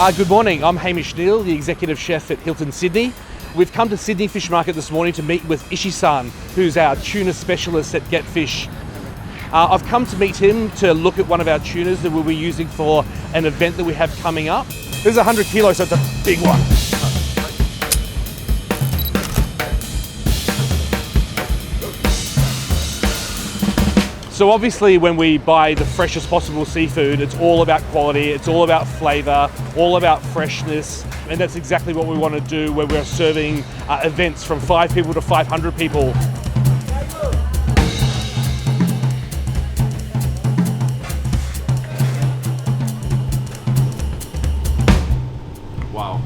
Good morning, I'm Hamish Neal, the Executive Chef at Hilton Sydney. We've come to Sydney Fish Market this morning to meet with Ishi-san, who's our tuna specialist at Get Fish. I've come to meet him to look at one of our tunas that we'll be using for an event that we have coming up. This is 100 kilos, so it's a big one. So obviously when we buy the freshest possible seafood, it's all about quality, it's all about flavour, all about freshness, and that's exactly what we want to do when we're serving events from 5 people to 500 people. Wow.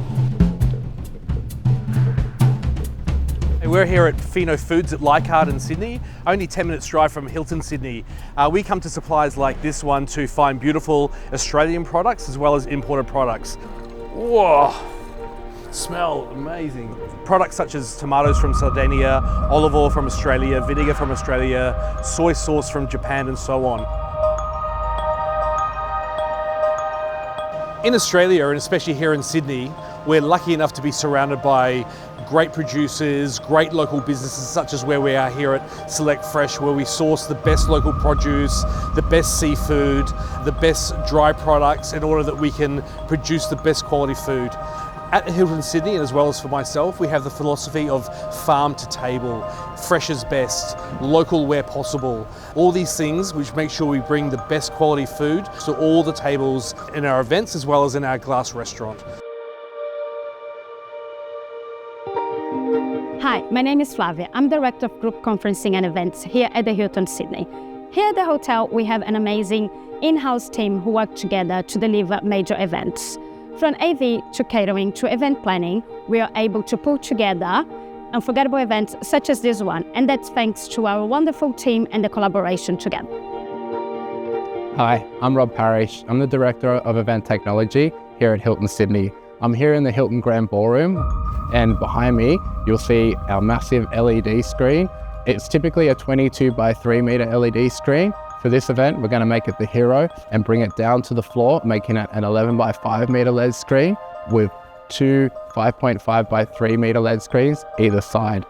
We're here at Fino Foods at Leichhardt in Sydney, only 10 minutes drive from Hilton Sydney. We come to suppliers like this one to find beautiful Australian products as well as imported products. Whoa, smell amazing. Products such as tomatoes from Sardinia, olive oil from Australia, vinegar from Australia, soy sauce from Japan and so on. In Australia, and especially here in Sydney, we're lucky enough to be surrounded by great producers, great local businesses such as where we are here at Select Fresh, where we source the best local produce, the best seafood, the best dry products in order that we can produce the best quality food. At Hilton Sydney, and as well as for myself, we have the philosophy of farm to table, fresh is best, local where possible. All these things which make sure we bring the best quality food to all the tables in our events as well as in our glass restaurant. Hi, my name is Flavia. I'm Director of Group Conferencing and Events here at the Hilton Sydney. Here at the hotel, we have an amazing in-house team who work together to deliver major events. From AV to catering to event planning, we are able to pull together unforgettable events such as this one, and that's thanks to our wonderful team and the collaboration together. Hi, I'm Rob Parrish. I'm the Director of Event Technology here at Hilton Sydney. I'm here in the Hilton Grand Ballroom, and behind me you'll see our massive LED screen. It's typically a 22 by 3 meter LED screen. For this event, we're going to make it the hero and bring it down to the floor, making it an 11 by 5 meter LED screen with 2 5.5 by 3 meter LED screens either side.